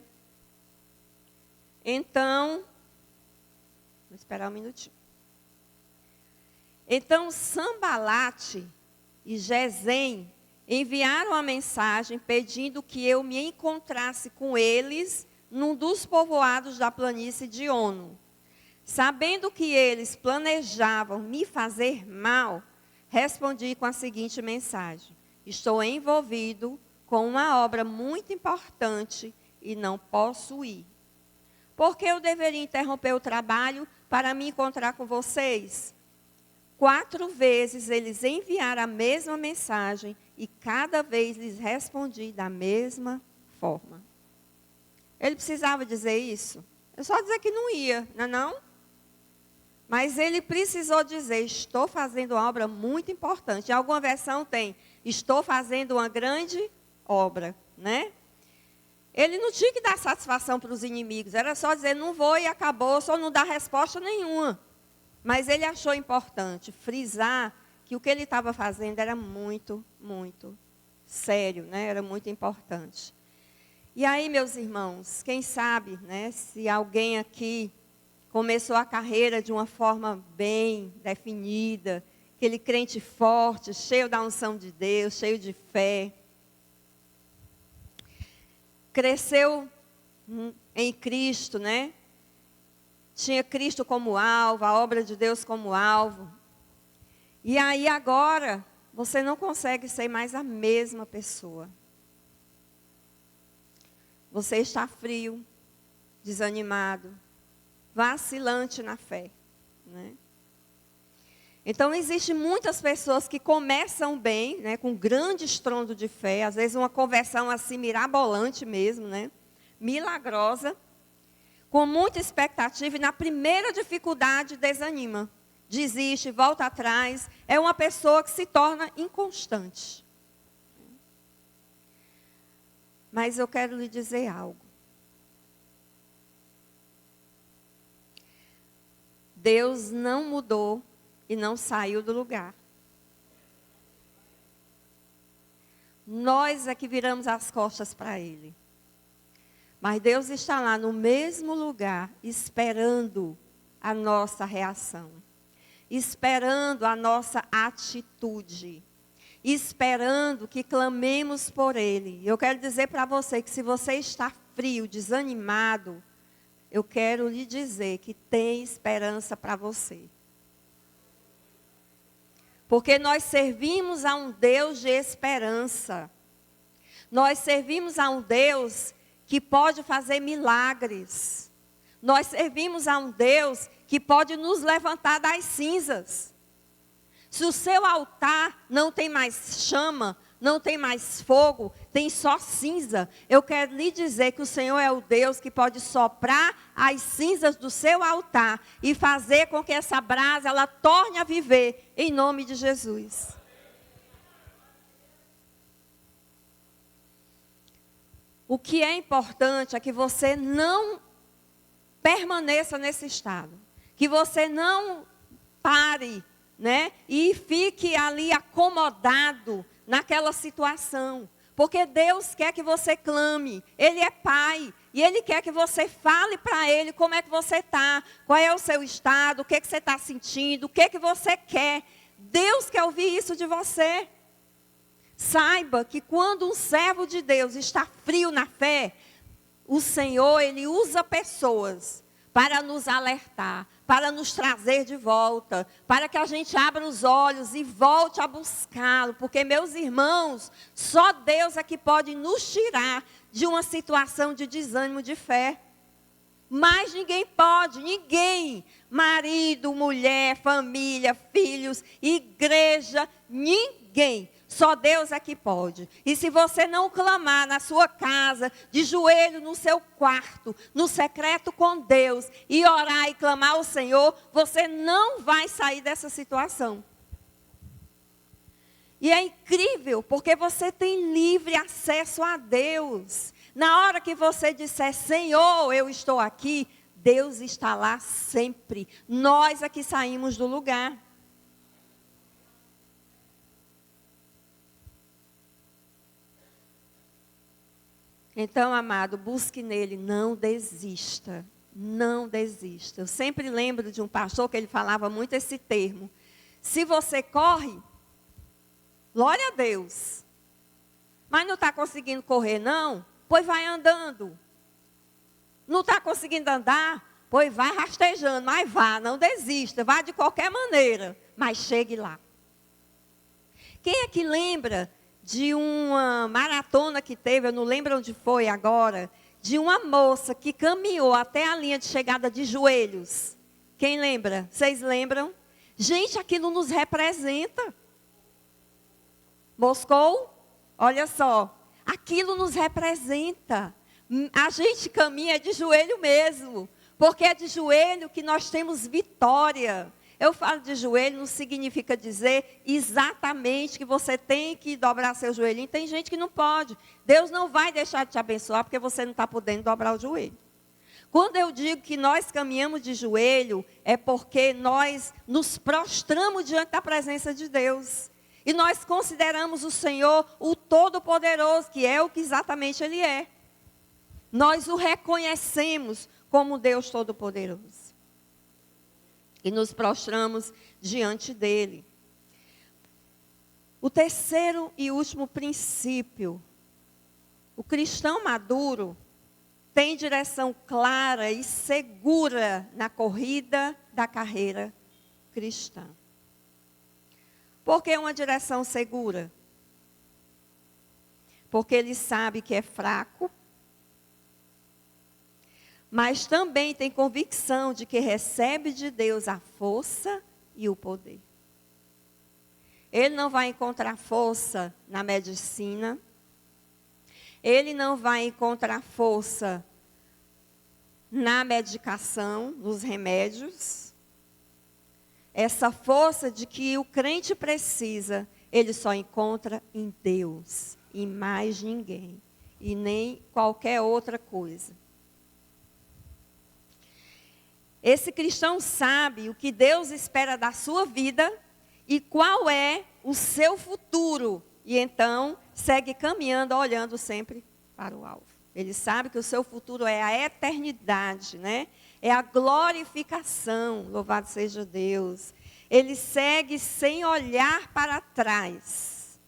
Então, vou esperar um minutinho. Então, Sambalate e Gesem enviaram a mensagem pedindo que eu me encontrasse com eles num dos povoados da planície de Ono. Sabendo que eles planejavam me fazer mal, respondi com a seguinte mensagem: estou envolvido com uma obra muito importante e não posso ir. Por que eu deveria interromper o trabalho para me encontrar com vocês? 4 vezes eles enviaram a mesma mensagem e cada vez lhes respondi da mesma forma. Ele precisava dizer isso? É só dizer que não ia, não é não? Mas ele precisou dizer, estou fazendo uma obra muito importante. Em alguma versão tem, estou fazendo uma grande obra, né? Ele não tinha que dar satisfação para os inimigos, era só dizer, não vou e acabou, só não dar resposta nenhuma. Mas ele achou importante frisar que o que ele estava fazendo era muito, muito sério, né? Era muito importante. E aí, meus irmãos, quem sabe, né, se alguém aqui começou a carreira de uma forma bem definida, aquele crente forte, cheio da unção de Deus, cheio de fé, cresceu em Cristo, né? Tinha Cristo como alvo, a obra de Deus como alvo. E aí agora, você não consegue ser mais a mesma pessoa. Você está frio, desanimado, vacilante na fé, né? Então, existem muitas pessoas que começam bem, né, com grande estrondo de fé, às vezes uma conversão assim mirabolante mesmo, né, milagrosa, com muita expectativa e na primeira dificuldade desanima, desiste, volta atrás, é uma pessoa que se torna inconstante. Mas eu quero lhe dizer algo. Deus não mudou e não saiu do lugar. Nós é que viramos as costas para Ele. Mas Deus está lá no mesmo lugar, esperando a nossa reação. Esperando a nossa atitude. Esperando que clamemos por Ele. Eu quero dizer para você que se você está frio, desanimado, eu quero lhe dizer que tem esperança para você. Porque nós servimos a um Deus de esperança. Nós servimos a um Deus que pode fazer milagres. Nós servimos a um Deus que pode nos levantar das cinzas. Se o seu altar não tem mais chama, não tem mais fogo, tem só cinza, eu quero lhe dizer que o Senhor é o Deus que pode soprar as cinzas do seu altar e fazer com que essa brasa ela torne a viver em nome de Jesus. O que é importante é que você não permaneça nesse estado, que você não pare, né, e fique ali acomodado naquela situação. Porque Deus quer que você clame. Ele é Pai. E Ele quer que você fale para Ele como é que você está. Qual é o seu estado. O que você está sentindo. O que você quer. Deus quer ouvir isso de você. Saiba que quando um servo de Deus está frio na fé, o Senhor, Ele usa pessoas para nos alertar, para nos trazer de volta, para que a gente abra os olhos e volte a buscá-lo. Porque, meus irmãos, só Deus é que pode nos tirar de uma situação de desânimo de fé. Mas ninguém pode, ninguém. Marido, mulher, família, filhos, igreja, ninguém. Só Deus é que pode. E se você não clamar na sua casa, de joelho no seu quarto, no secreto com Deus, e orar e clamar ao Senhor, você não vai sair dessa situação. E é incrível, porque você tem livre acesso a Deus. Na hora que você disser, Senhor, eu estou aqui, Deus está lá sempre. Nós é que saímos do lugar. Então, amado, busque nele, não desista, não desista. Eu sempre lembro de um pastor que ele falava muito esse termo. Se você corre, glória a Deus. Mas não está conseguindo correr não? Pois vai andando. Não está conseguindo andar? Pois vai rastejando, mas vá, não desista. Vá de qualquer maneira, mas chegue lá. Quem é que lembra de uma maratona que teve, eu não lembro onde foi agora, de uma moça que caminhou até a linha de chegada de joelhos. Quem lembra? Vocês lembram? Gente, aquilo nos representa. Moscou? Olha só, aquilo nos representa. A gente caminha de joelho mesmo, porque é de joelho que nós temos vitória. Eu falo de joelho, não significa dizer exatamente que você tem que dobrar seu joelhinho. Tem gente que não pode. Deus não vai deixar de te abençoar porque você não está podendo dobrar o joelho. Quando eu digo que nós caminhamos de joelho, é porque nós nos prostramos diante da presença de Deus. E nós consideramos o Senhor o Todo-Poderoso, que é o que exatamente Ele é. Nós o reconhecemos como Deus Todo-Poderoso. E nos prostramos diante dele. O terceiro e último princípio. O cristão maduro tem direção clara e segura na corrida da carreira cristã. Por que uma direção segura? Porque ele sabe que é fraco, mas também tem convicção de que recebe de Deus a força e o poder. Ele não vai encontrar força na medicina, ele não vai encontrar força na medicação, nos remédios. Essa força de que o crente precisa, ele só encontra em Deus, em mais ninguém, e nem qualquer outra coisa. Esse cristão sabe o que Deus espera da sua vida e qual é o seu futuro. E então, segue caminhando, olhando sempre para o alvo. Ele sabe que o seu futuro é a eternidade, né? É a glorificação, louvado seja Deus. Ele segue sem olhar para trás,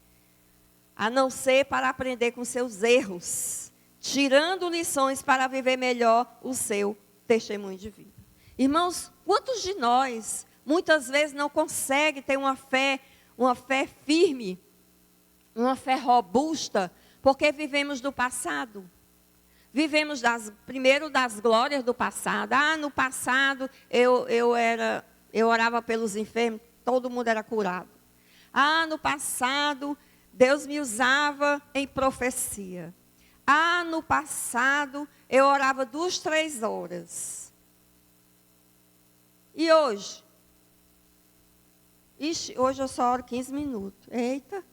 a não ser para aprender com seus erros, tirando lições para viver melhor o seu testemunho de vida. Irmãos, quantos de nós, muitas vezes, não conseguem ter uma fé firme, uma fé robusta, porque vivemos do passado? Vivemos primeiro das glórias do passado. No passado eu orava pelos enfermos, todo mundo era curado. No passado Deus me usava em profecia. No passado eu orava 2, 3 horas. E hoje? Hoje eu só oro 15 minutos. Eita!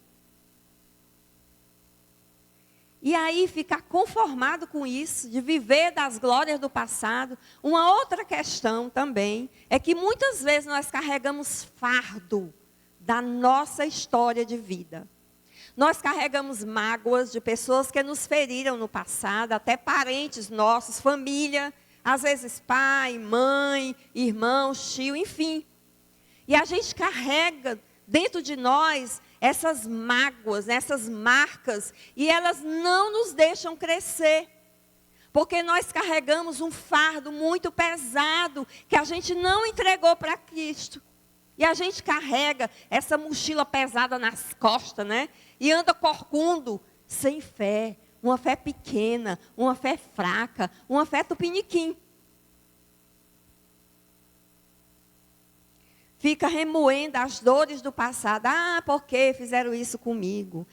E aí ficar conformado com isso, de viver das glórias do passado. Uma outra questão também é que muitas vezes nós carregamos fardo da nossa história de vida. Nós carregamos mágoas de pessoas que nos feriram no passado, até parentes nossos, família, às vezes pai, mãe, irmãos, tio, enfim. E a gente carrega dentro de nós essas mágoas, essas marcas, e elas não nos deixam crescer. Porque nós carregamos um fardo muito pesado que a gente não entregou para Cristo. E a gente carrega essa mochila pesada nas costas, né? E anda corcunda, sem fé, uma fé pequena, uma fé fraca, uma fé tupiniquim. Fica remoendo as dores do passado. Por que fizeram isso comigo?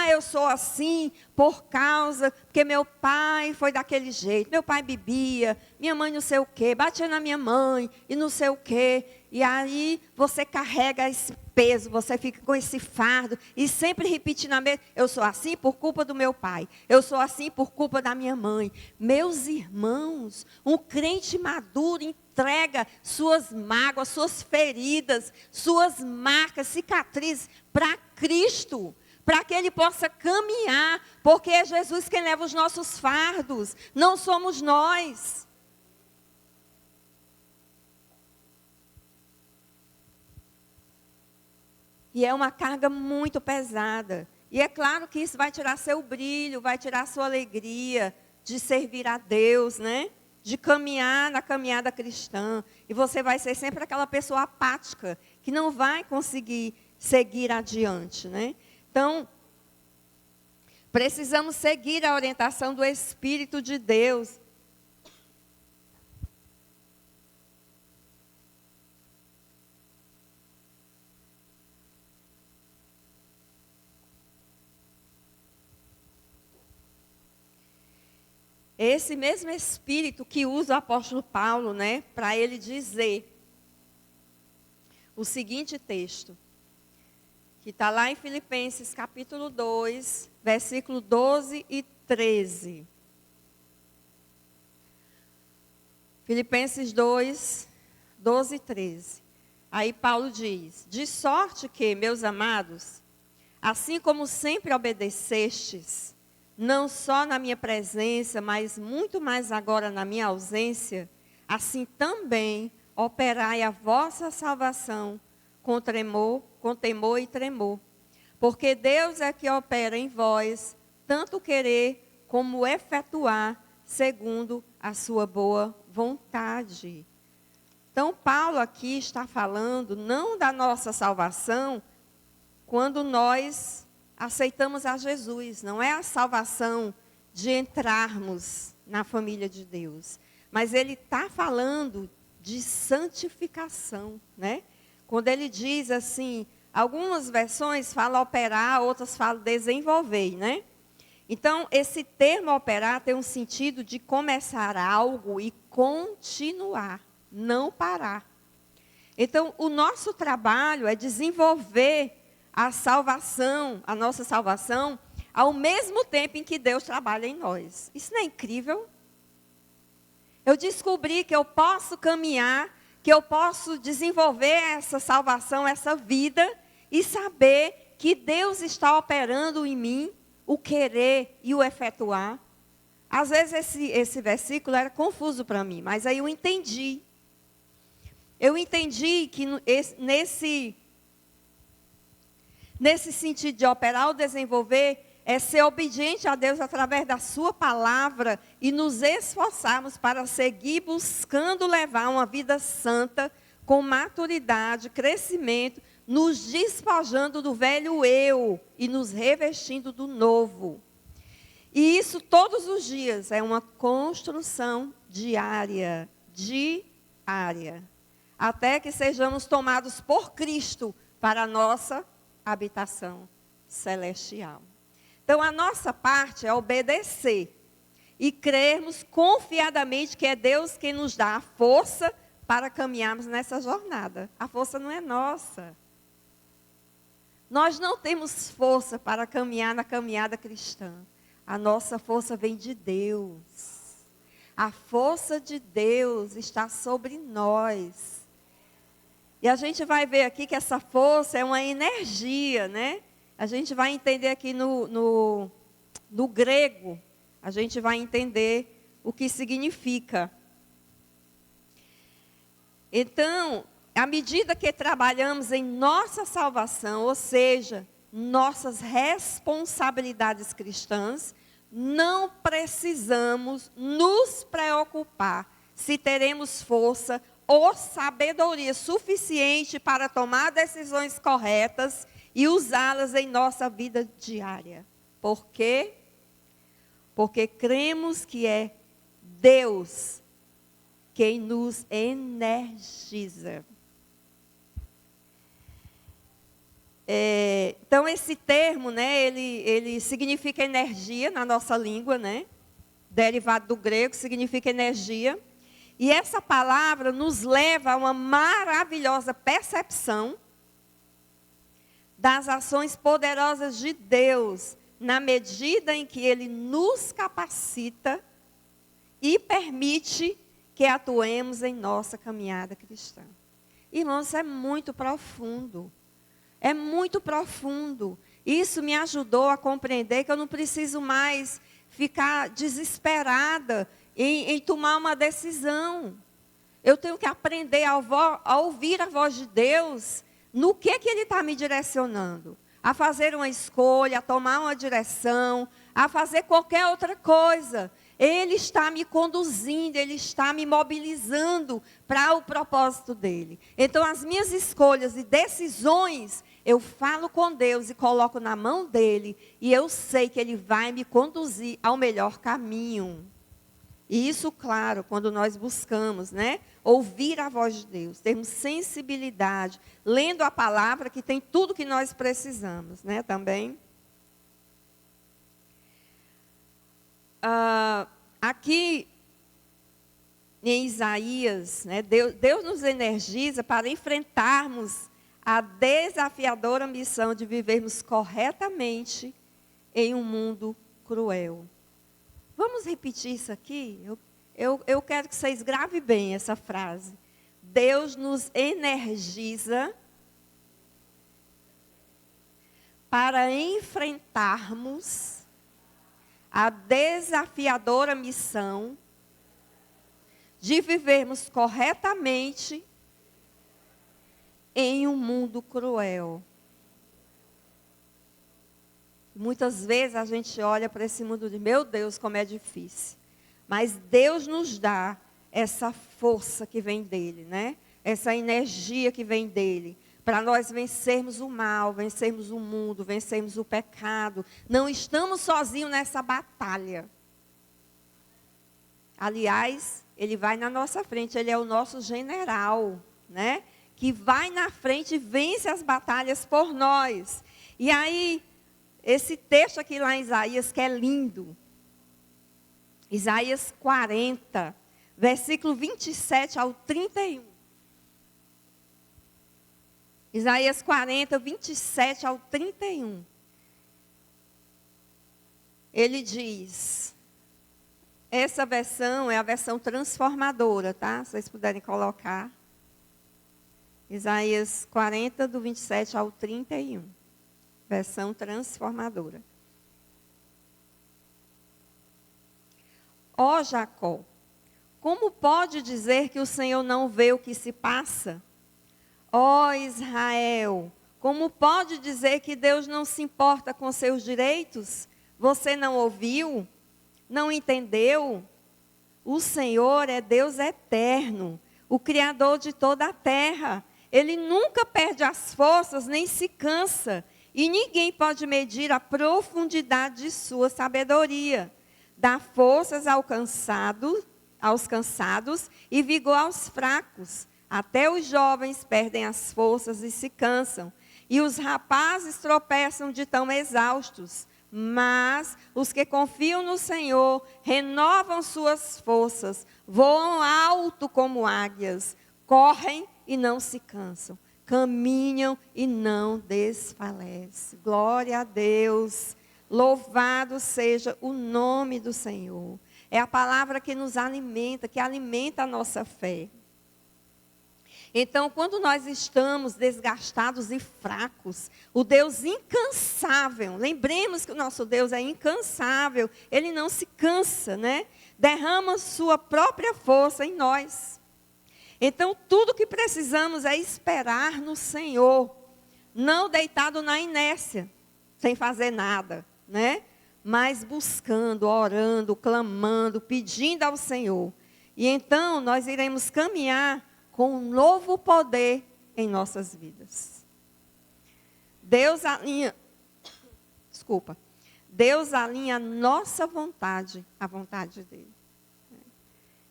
Eu sou assim porque meu pai foi daquele jeito. Meu pai bebia, minha mãe não sei o quê, batia na minha mãe e não sei o quê. E aí você carrega esse peso, você fica com esse fardo e sempre repetindo a mesma. Eu sou assim por culpa do meu pai. Eu sou assim por culpa da minha mãe. Meus irmãos, um crente maduro entrega suas mágoas, suas feridas, suas marcas, cicatrizes para Cristo, para que Ele possa caminhar, porque é Jesus quem leva os nossos fardos, não somos nós. E é uma carga muito pesada. E é claro que isso vai tirar seu brilho, vai tirar sua alegria de servir a Deus, né? De caminhar na caminhada cristã. E você vai ser sempre aquela pessoa apática, que não vai conseguir seguir adiante, né? Então, precisamos seguir a orientação do Espírito de Deus. Esse mesmo Espírito que usa o apóstolo Paulo, né, para ele dizer o seguinte texto, que está lá em Filipenses capítulo 2, versículo 12 e 13. Filipenses 2, 12 e 13. Aí Paulo diz: de sorte que, meus amados, assim como sempre obedecestes, não só na minha presença, mas muito mais agora na minha ausência, assim também operai a vossa salvação com temor e tremor. Porque Deus é que opera em vós, tanto querer como efetuar, segundo a sua boa vontade. Então, Paulo aqui está falando não da nossa salvação quando nós aceitamos a Jesus. Não é a salvação de entrarmos na família de Deus, mas ele está falando de santificação, né? Quando ele diz assim, algumas versões falam operar, outras falam desenvolver, né? Então, esse termo operar tem um sentido de começar algo e continuar, não parar. Então, o nosso trabalho é desenvolver a salvação, a nossa salvação, ao mesmo tempo em que Deus trabalha em nós. Isso não é incrível? Eu descobri que eu posso caminhar, que eu posso desenvolver essa salvação, essa vida, e saber que Deus está operando em mim o querer e o efetuar. Às vezes esse versículo era confuso para mim, mas aí eu entendi. Eu entendi que nesse sentido de operar ou desenvolver, é ser obediente a Deus através da sua palavra e nos esforçarmos para seguir buscando levar uma vida santa, com maturidade, crescimento, nos despojando do velho eu e nos revestindo do novo. E isso todos os dias é uma construção diária, até que sejamos tomados por Cristo para a nossa habitação celestial. Então, a nossa parte é obedecer e crermos confiadamente que é Deus quem nos dá a força para caminharmos nessa jornada. A força não é nossa. Nós não temos força para caminhar na caminhada cristã. A nossa força vem de Deus. A força de Deus está sobre nós. E a gente vai ver aqui que essa força é uma energia, né? A gente vai entender aqui no grego, a gente vai entender o que significa. Então, à medida que trabalhamos em nossa salvação, ou seja, nossas responsabilidades cristãs, não precisamos nos preocupar se teremos força ou sabedoria suficiente para tomar decisões corretas e usá-las em nossa vida diária. Por quê? Porque cremos que é Deus quem nos energiza. Então, esse termo, né, ele significa energia na nossa língua, né? Derivado do grego, significa energia. E essa palavra nos leva a uma maravilhosa percepção das ações poderosas de Deus, na medida em que Ele nos capacita e permite que atuemos em nossa caminhada cristã. Irmãos, isso é muito profundo. É muito profundo. Isso me ajudou a compreender que eu não preciso mais ficar desesperada em tomar uma decisão. Eu tenho que aprender a ouvir a voz de Deus no que Ele está me direcionando. A fazer uma escolha, a tomar uma direção, a fazer qualquer outra coisa. Ele está me conduzindo, Ele está me mobilizando para o propósito dEle. Então, as minhas escolhas e decisões, eu falo com Deus e coloco na mão dEle. E eu sei que Ele vai me conduzir ao melhor caminho. E isso, claro, quando nós buscamos, né, ouvir a voz de Deus, termos sensibilidade, lendo a palavra que tem tudo que nós precisamos, né, também. Aqui em Isaías, né, Deus nos energiza para enfrentarmos a desafiadora missão de vivermos corretamente em um mundo cruel. Vamos repetir isso aqui? Eu quero que vocês gravem bem essa frase. Deus nos energiza para enfrentarmos a desafiadora missão de vivermos corretamente em um mundo cruel. Muitas vezes a gente olha para esse mundo e diz, meu Deus, como é difícil. Mas Deus nos dá essa força que vem dele, né? Essa energia que vem dele, para nós vencermos o mal, vencermos o mundo, vencermos o pecado. Não estamos sozinhos nessa batalha. Aliás, ele vai na nossa frente, ele é o nosso general, né? Que vai na frente e vence as batalhas por nós. E aí, esse texto aqui lá em Isaías, que é lindo. Isaías 40, versículo 27 ao 31. Isaías 40, 27 ao 31. Ele diz, essa versão é a versão transformadora, tá? Se vocês puderem colocar. Isaías 40, do 27 ao 31. Versão transformadora. Ó Jacó, como pode dizer que o Senhor não vê o que se passa? Ó Israel, como pode dizer que Deus não se importa com seus direitos? Você não ouviu? Não entendeu? O Senhor é Deus eterno, o Criador de toda a terra. Ele nunca perde as forças, nem se cansa. E ninguém pode medir a profundidade de sua sabedoria. Dá forças aos cansados e vigor aos fracos. Até os jovens perdem as forças e se cansam. E os rapazes tropeçam de tão exaustos. Mas os que confiam no Senhor renovam suas forças, voam alto como águias, correm e não se cansam, caminham e não desfalecem. Glória a Deus, louvado seja o nome do Senhor. É a palavra que nos alimenta, que alimenta a nossa fé. Então, quando nós estamos desgastados e fracos, o Deus incansável, lembremos que o nosso Deus é incansável, Ele não se cansa, né? Derrama sua própria força em nós. Então, tudo que precisamos é esperar no Senhor, não deitado na inércia, sem fazer nada, né? Mas buscando, orando, clamando, pedindo ao Senhor. E então, nós iremos caminhar com um novo poder em nossas vidas. Deus alinha a nossa vontade à vontade dele.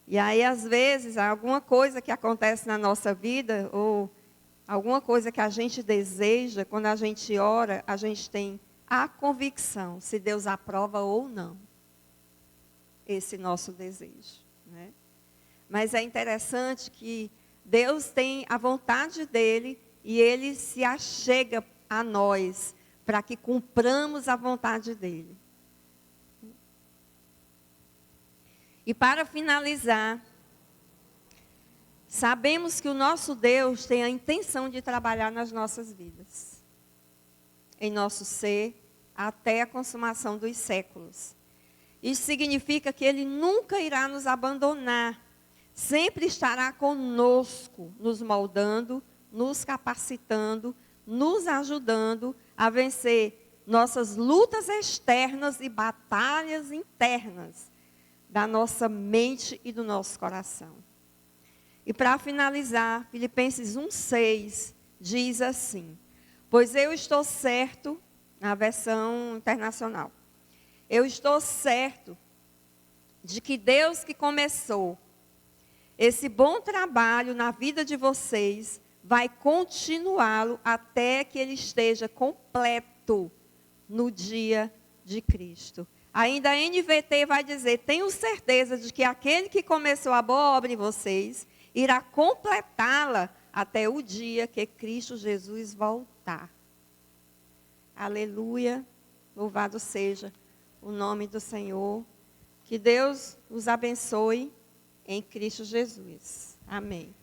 E aí, às vezes, alguma coisa que acontece na nossa vida, ou alguma coisa que a gente deseja, quando a gente ora, a gente tem a convicção se Deus aprova ou não esse nosso desejo, né? Mas é interessante que Deus tem a vontade dele e ele se achega a nós para que cumpramos a vontade dele. E para finalizar, sabemos que o nosso Deus tem a intenção de trabalhar nas nossas vidas, em nosso ser, até a consumação dos séculos. Isso significa que ele nunca irá nos abandonar. Sempre estará conosco, nos moldando, nos capacitando, nos ajudando a vencer nossas lutas externas e batalhas internas da nossa mente e do nosso coração. E para finalizar, Filipenses 1,6 diz assim: pois eu estou certo, na versão internacional, eu estou certo de que Deus que começou esse bom trabalho na vida de vocês vai continuá-lo até que ele esteja completo no dia de Cristo. Ainda a NVT vai dizer, tenho certeza de que aquele que começou a boa obra em vocês irá completá-la até o dia que Cristo Jesus voltar. Aleluia, louvado seja o nome do Senhor. Que Deus os abençoe em Cristo Jesus. Amém.